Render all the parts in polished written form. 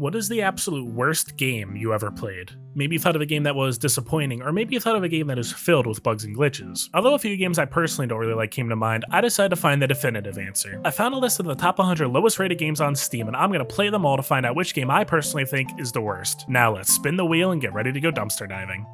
What is the absolute worst game you ever played? Maybe you thought of a game that was disappointing, or maybe you thought of a game that is filled with bugs and glitches. Although a few games I personally don't really like came to mind, I decided to find the definitive answer. I found a list of the top 100 lowest rated games on Steam, and I'm going to play them all to find out which game I personally think is the worst. Now let's spin the wheel and get ready to go dumpster diving.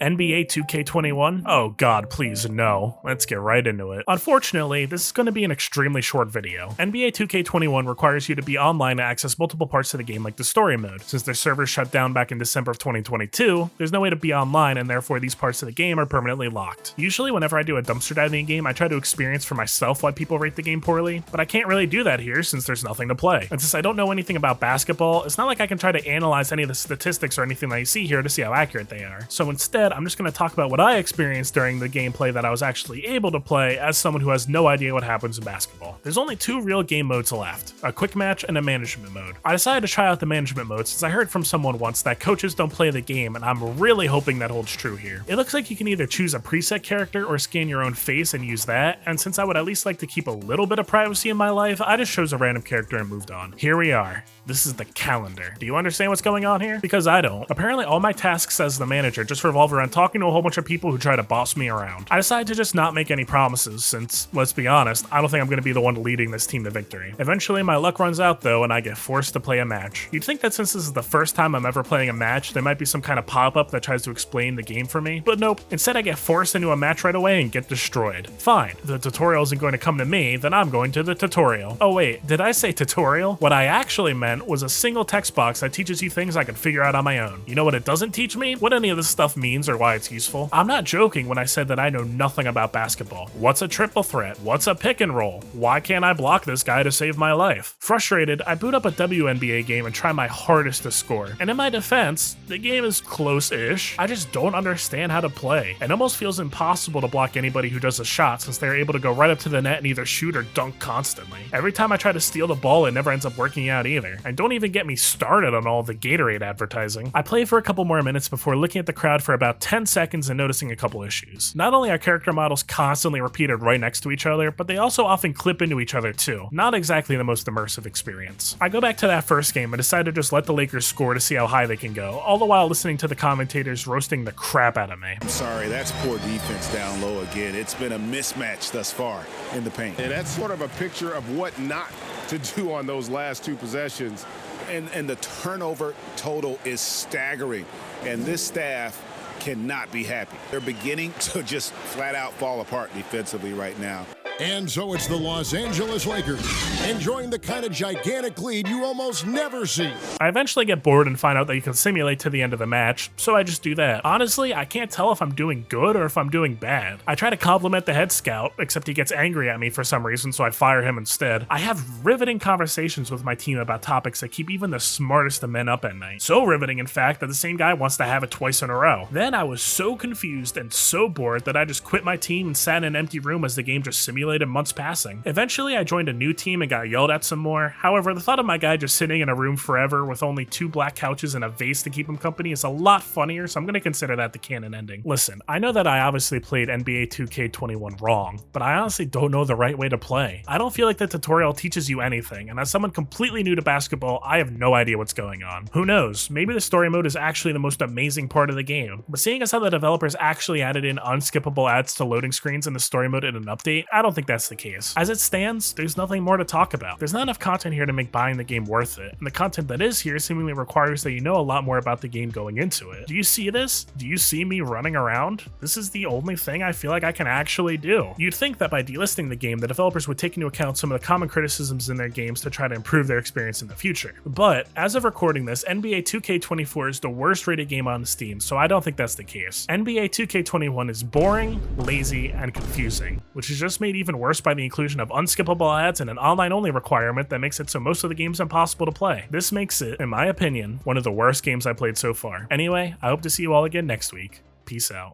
NBA 2K21? Oh god, please no. Let's get right into it. Unfortunately, this is going to be an extremely short video. NBA 2K21 requires you to be online to access multiple parts of the game like the story mode. Since their servers shut down back in December of 2022, there's no way to be online and therefore these parts of the game are permanently locked. Usually whenever I do a dumpster diving game, I try to experience for myself why people rate the game poorly, but I can't really do that here since there's nothing to play. And since I don't know anything about basketball, it's not like I can try to analyze any of the statistics or anything that you see here to see how accurate they are. So instead, I'm just going to talk about what I experienced during the gameplay that I was actually able to play as someone who has no idea what happens in basketball. There's only two real game modes left, a quick match and a management mode. I decided to try out the management mode since I heard from someone once that coaches don't play the game, and I'm really hoping that holds true here. It looks like you can either choose a preset character or scan your own face and use that, and since I would at least like to keep a little bit of privacy in my life, I just chose a random character and moved on. Here we are. This is the calendar. Do you understand what's going on here? Because I don't. Apparently all my tasks as the manager just revolve around talking to a whole bunch of people who try to boss me around. I decided to just not make any promises since, let's be honest, I don't think I'm going to be the one leading this team to victory. Eventually my luck runs out though and I get forced to play a match. You'd think that since this is the first time I'm ever playing a match, there might be some kind of pop-up that tries to explain the game for me, but nope. Instead I get forced into a match right away and get destroyed. Fine, the tutorial isn't going to come to me, then I'm going to the tutorial. Oh wait, did I say tutorial? What I actually meant was a single text box that teaches you things I can figure out on my own. You know what it doesn't teach me? What any of this stuff means or why it's useful? I'm not joking when I said that I know nothing about basketball. What's a triple threat? What's a pick and roll? Why can't I block this guy to save my life? Frustrated, I boot up a WNBA game and try my hardest to score. And in my defense, the game is close-ish. I just don't understand how to play. It almost feels impossible to block anybody who does a shot since they're able to go right up to the net and either shoot or dunk constantly. Every time I try to steal the ball, it never ends up working out either. And don't even get me started on all the Gatorade advertising. I play for a couple more minutes before looking at the crowd for about 10 seconds and noticing a couple issues. Not only are character models constantly repeated right next to each other, but they also often clip into each other too. Not exactly the most immersive experience. I go back to that first game and decide to just let the Lakers score to see how high they can go, all the while listening to the commentators roasting the crap out of me. I'm sorry, that's poor defense down low again. It's been a mismatch thus far in the paint. And that's sort of a picture of what not to do on those last two possessions. And the turnover total is staggering. And this staff cannot be happy. They're beginning to just flat out fall apart defensively right now. And so it's the Los Angeles Lakers, enjoying the kind of gigantic lead you almost never see. I eventually get bored and find out that you can simulate to the end of the match, so I just do that. Honestly, I can't tell if I'm doing good or if I'm doing bad. I try to compliment the head scout, except he gets angry at me for some reason, so I fire him instead. I have riveting conversations with my team about topics that keep even the smartest of men up at night. So riveting, in fact, that the same guy wants to have it twice in a row. Then I was so confused and so bored that I just quit my team and sat in an empty room as the game just simulated months passing. Eventually, I joined a new team and got yelled at some more. However, the thought of my guy just sitting in a room forever with only 2 black couches and a vase to keep him company is a lot funnier, so I'm going to consider that the canon ending. Listen, I know that I obviously played NBA 2K21 wrong, but I honestly don't know the right way to play. I don't feel like the tutorial teaches you anything, and as someone completely new to basketball, I have no idea what's going on. Who knows? Maybe the story mode is actually the most amazing part of the game, but seeing as how the developers actually added in unskippable ads to loading screens in the story mode in an update, I don't think that's the case. As it stands, there's nothing more to talk about. There's not enough content here to make buying the game worth it, and the content that is here seemingly requires that you know a lot more about the game going into it. Do you see this? Do you see me running around? This is the only thing I feel like I can actually do. You'd think that by delisting the game, the developers would take into account some of the common criticisms in their games to try to improve their experience in the future. But as of recording this, NBA 2K24 is the worst rated game on Steam, so I don't think that's the case. NBA 2K21 is boring, lazy, and confusing, which is just made even worse by the inclusion of unskippable ads and an online-only requirement that makes it so most of the game's impossible to play. This makes it, in my opinion, one of the worst games I played so far. Anyway, I hope to see you all again next week. Peace out.